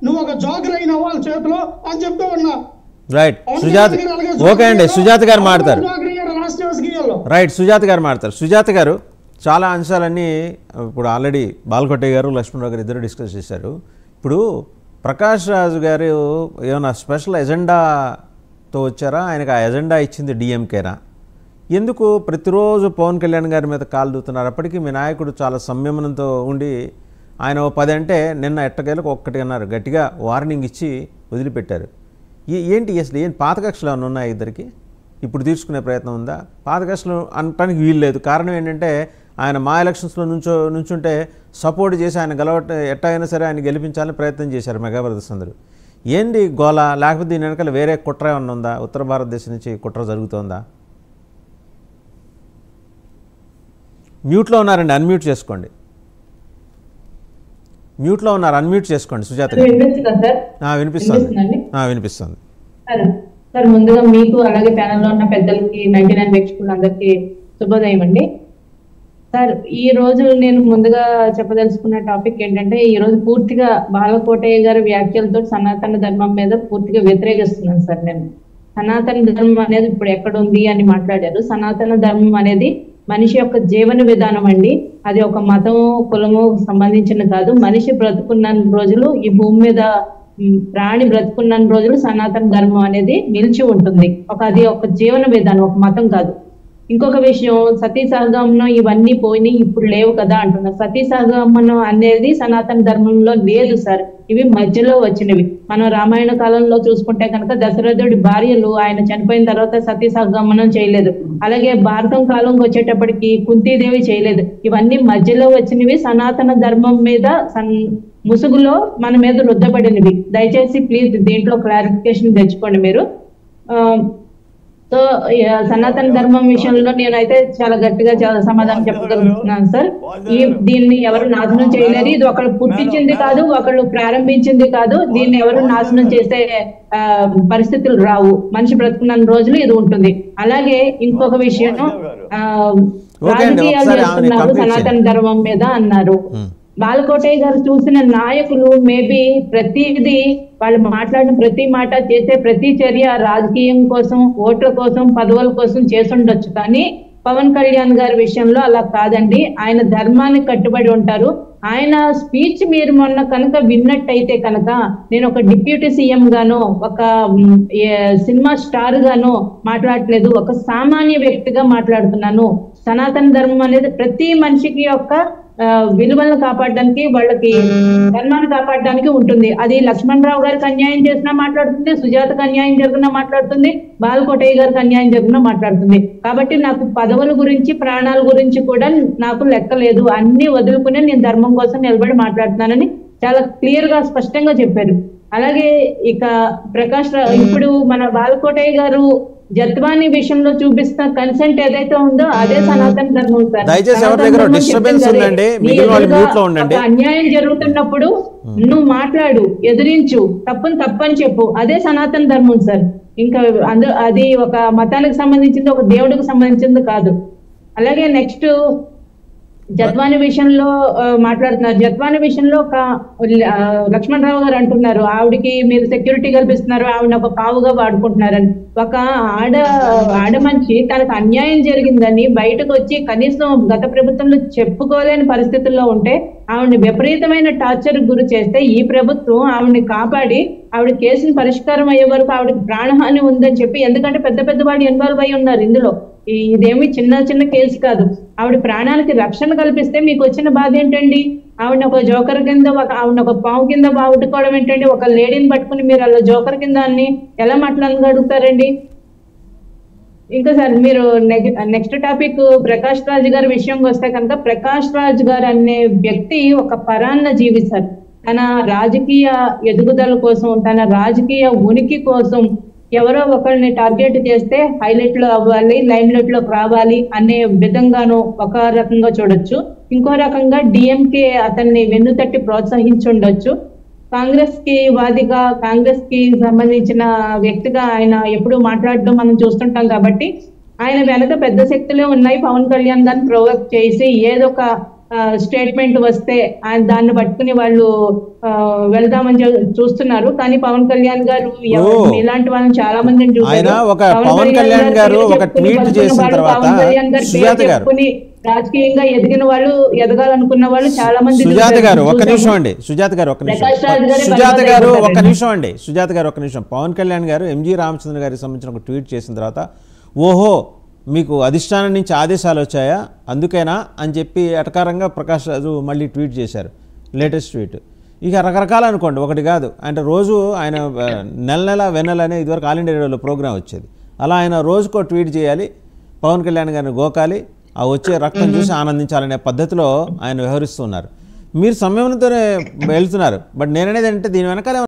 నువ్వు ఒక జోకర్ అయిన వాళ్ళ చేతిలో అని చెప్తూ ఉన్నా. రైట్ సుజాత, ఓకే అండి, సుజాత గారు మాట్లాడతారు. రైట్, సుజాత గారు మాట్లాడతారు. సుజాత గారు, చాలా అంశాలన్నీ ఇప్పుడు ఆల్రెడీ బాలకోటయ్య గారు, లక్ష్మణరావు గారు ఇద్దరు డిస్కస్ చేశారు. ఇప్పుడు ప్రకాష్ రాజు గారు ఏమైనా స్పెషల్ ఎజెండాతో వచ్చారా? ఆయనకు ఆ ఎజెండా ఇచ్చింది డిఎంకేనా? ఎందుకు ప్రతిరోజు పవన్ కళ్యాణ్ గారి మీద కాలు దూతున్నారు? అప్పటికీ మీ నాయకుడు చాలా సంయమనంతో ఉండి ఆయన 10 అంటే నిన్న ఎట్టకేలకు 1 అన్నారు, గట్టిగా వార్నింగ్ ఇచ్చి వదిలిపెట్టారు. ఏంటి అసలు ఏం పాత కక్షలు ఏమైనా ఉన్నాయి ఇద్దరికి? ఇప్పుడు తీర్చుకునే ప్రయత్నం ఉందా? పాత కక్షలు అనటానికి వీలు లేదు. కారణం ఏంటంటే ఆయన మా ఎలక్షన్స్లో నుంచుంటే సపోర్ట్ చేసి ఆయన ఎట్టయినా సరే ఆయన గెలిపించాలని ప్రయత్నం చేశారు మెగా బ్రదర్స్ అందరూ. ఏంటి గోల? లేకపోతే దీని వెనకాల వేరే కుట్ర ఏమన్నా ఉందా? ఉత్తర భారతదేశం నుంచి కుట్ర జరుగుతోందా? మ్యూట్లో ఉన్నారండి, అన్మ్యూట్ చేసుకోండి. మ్యూట్లో ఉన్నారు, అన్మ్యూట్ చేసుకోండి సుజాత గారు. వినిపిస్తుంది, వినిపిస్తుంది. సార్, ముందుగా మీకు అలాగే ప్యానెల్లో ఉన్న పెద్దలకి 99 వీక్షకులందరికీ శుభోదయం అండి. సార్, ఈ రోజు నేను ముందుగా చెప్పదలుచుకున్న టాపిక్ ఏంటంటే, ఈ రోజు పూర్తిగా బాలకోటయ్య గారి వ్యాఖ్యలతో సనాతన ధర్మం మీద పూర్తిగా వ్యతిరేకిస్తున్నాను సార్. నేను సనాతన ధర్మం అనేది ఇప్పుడు ఎక్కడుంది అని మాట్లాడారు. సనాతన ధర్మం అనేది మనిషి యొక్క జీవన విధానం అండి. అది ఒక మతము కులము సంబంధించిన కాదు. మనిషి బ్రతుకున్న రోజులు, ఈ భూమి మీద ప్రాణి బ్రతుకున్న రోజులు సనాతన ధర్మం అనేది నిలిచి ఉంటుంది. అది ఒక జీవన విధానం, ఒక మతం కాదు. ఇంకొక విషయం, సతీ సహగమనం ఇవన్నీ పోయినాయి, ఇప్పుడు లేవు కదా అంటున్నారు. సతీ సహగమనం అనేది సనాతన ధర్మంలో లేదు సార్. ఇవి మధ్యలో వచ్చినవి. మనం రామాయణ కాలంలో చూసుకుంటే కనుక దశరథుడి భార్యలు ఆయన చనిపోయిన తర్వాత సతీ సహగమనం చేయలేదు. అలాగే భారతం కాలంకి వచ్చేటప్పటికి కుంతీదేవి చేయలేదు. ఇవన్నీ మధ్యలో వచ్చినవి, సనాతన ధర్మం మీద ముసుగులో మన మీద రుద్దబడినవి. దయచేసి ప్లీజ్ దీంట్లో క్లారిఫికేషన్ తెచ్చుకోండి మీరు. సో సనాతన ధర్మం విషయంలో నేనైతే చాలా గట్టిగా చాలా సమాధానం చెప్పగలుగుతున్నాను సార్. దీన్ని ఎవరు నాశనం చేయలేరు. ఇది ఒకళ్ళు పుట్టించింది కాదు, ఒకళ్ళు ప్రారంభించింది కాదు. దీన్ని ఎవరు నాశనం చేసే పరిస్థితులు రావు. మనిషి బ్రతుకున్న రోజులు ఇది ఉంటుంది. అలాగే ఇంకొక విషయం, రాజకీయాలు చేస్తున్నారు సనాతన ధర్మం మీద అన్నారు. బాలకోటయ్య గారు చూసిన నాయకులు మేబీ ప్రతిదీ వాళ్ళు మాట్లాడిన ప్రతి మాట, చేసే ప్రతి చర్య రాజకీయం కోసం, ఓట్ల కోసం, పదవుల కోసం చేసుండొచ్చు. కానీ పవన్ కళ్యాణ్ గారి విషయంలో అలా కాదండి. ఆయన ధర్మానికి కట్టుబడి ఉంటారు. ఆయన స్పీచ్ మీరు మొన్న కనుక విన్నట్టయితే కనుక, నేను ఒక డిప్యూటీ సీఎం గాను, ఒక సినిమా స్టార్ గాను మాట్లాడట్లేదు, ఒక సామాన్య వ్యక్తిగా మాట్లాడుతున్నాను. సనాతన ధర్మం అనేది ప్రతి మనిషికి యొక్క విలువలను కాపాడడానికి, వాళ్ళకి ధర్మాన్ని కాపాడడానికి ఉంటుంది. అది లక్ష్మణరావు గారికి అన్యాయం చేసినా మాట్లాడుతుంది, సుజాతకు అన్యాయం జరిగినా మాట్లాడుతుంది, బాలకోటయ్య గారికి అన్యాయం జరిగినా మాట్లాడుతుంది. కాబట్టి నాకు పదవుల గురించి, ప్రాణాల గురించి కూడా నాకు లెక్కలేదు. అన్ని వదులుకునే నేను ధర్మం కోసం నిలబడి మాట్లాడుతున్నానని చాలా క్లియర్ గా స్పష్టంగా చెప్పారు. అలాగే ఇక ఇప్పుడు మన బాలకోటయ్య గారు జత్వాని విషయంలో చూపిస్తున్న కన్సెంట్ ఏదైతే ఉందో అదే సనాతన ధర్మం సార్. అన్యాయం జరుగుతున్నప్పుడు నువ్వు మాట్లాడు, ఎదిరించు, తప్పని చెప్పు, అదే సనాతన ధర్మం సార్. ఇంకా అది ఒక మతానికి సంబంధించింది, ఒక దేవుడికి సంబంధించింది కాదు. అలాగే నెక్స్ట్ జత్వాని విషయంలో మాట్లాడుతున్నారు. జత్వాని విషయంలో ఒక లక్ష్మణరావు గారు అంటున్నారు, ఆవిడికి మీరు సెక్యూరిటీ కల్పిస్తున్నారు, ఆవిడ ఒక పావుగా వాడుకుంటున్నారని. ఒక ఆడ మనిషి తనకు అన్యాయం జరిగిందని బయటకు వచ్చి కనీసం గత ప్రభుత్వంలో చెప్పుకోలేని పరిస్థితుల్లో ఉంటే ఆవిడని విపరీతమైన టార్చర్ గురి చేస్తే ఈ ప్రభుత్వం ఆవిడని కాపాడి ఆవిడ కేసుని పరిష్కారం అయ్యే వరకు ఆవిడకి ప్రాణహాని ఉందని చెప్పి, ఎందుకంటే పెద్ద వాళ్ళు ఇన్వాల్వ్ అయి ఉన్నారు ఇందులో. ఇదేమి చిన్న కేసు కాదు. ఆవిడ ప్రాణాలకి రక్షణ కల్పిస్తే మీకు వచ్చిన బాధ ఏంటండి? ఆవిడ ఒక జోకర్ కింద, ఆవిడ ఒక పాము కింద బాగుట్టుకోవడం ఏంటండి? ఒక లేడీని పట్టుకుని మీరు అలా జోకర్ కింద అన్ని ఎలా మాట్లాడగలుగుతారండి? ఇంకా సార్ మీరు నెక్స్ట్ టాపిక్ ప్రకాష్ రాజ్ గారి విషయంకి వస్తే కనుక, ప్రకాష్ రాజ్ గారు అనే వ్యక్తి ఒక పరాన్న జీవి సార్. తన రాజకీయ ఎదుగుదల కోసం, తన రాజకీయ ఉనికి కోసం ఎవరో ఒకరిని టార్గెట్ చేస్తే హైలైట్ లో అవ్వాలి, లైమ్ లైట్ లోకి రావాలి అనే విధంగాను ఒక రకంగా చూడొచ్చు. ఇంకో రకంగా డిఎంకే అతన్ని వెన్నుతట్టి ప్రోత్సహించుండొచ్చు. కాంగ్రెస్ కి వాదిగా, కాంగ్రెస్ కి సంబంధించిన వ్యక్తిగా ఆయన ఎప్పుడు మాట్లాడడం మనం చూస్తుంటాం. కాబట్టి ఆయన వెనక పెద్ద శక్తులే ఉన్నాయి. పవన్ కళ్యాణ్ గారిని ప్రొవోక్ చేసి ఏదో ఒక స్టేట్మెంట్ వస్తే ఆయన దాన్ని పట్టుకుని వాళ్ళు వెళ్దామని చూస్తున్నారు. కానీ పవన్ కళ్యాణ్ గారు ఇలాంటి వాళ్ళని చాలా మందిని చూశారు. పవన్ కళ్యాణ్ గారు ఒక ట్వీట్ చేసిన తర్వాత సుజాత గారు రాజకీయంగా ఎదిగిన వాళ్ళు, ఎదగాలనుకున్న వాళ్ళు చాలా మంది. సుజాత గారు ఒక నిమిషం అండి, సుజాత గారు ఒక నిమిషం. పవన్ కళ్యాణ్ గారు ఎంజి రామచంద్ర గారికి సంబంధించిన ఒక ట్వీట్ చేసిన తర్వాత ఓహో మీకు అధిష్టానం నుంచి ఆదేశాలు వచ్చాయా అందుకేనా అని చెప్పి ఎటకారంగా ప్రకాష్ రాజు మళ్ళీ ట్వీట్ చేశారు, లేటెస్ట్ ట్వీట్. ఇక రకరకాలు అనుకోండి, ఒకటి కాదు. అంటే రోజు ఆయన నెల వెన్నెల అనే ఇదివరకు ఆల్ ఇండియా రేడియోలో ప్రోగ్రామ్ వచ్చేది, అలా ఆయన రోజుకో ట్వీట్ చేయాలి, పవన్ కళ్యాణ్ గారిని గోకాలి, ఆ వచ్చే రక్తం చూసి ఆనందించాలనే పద్ధతిలో ఆయన వ్యవహరిస్తున్నారు. మీరు సమయంతోనే వెళ్తున్నారు. బట్ నేననేది అంటే దీని వెనకాల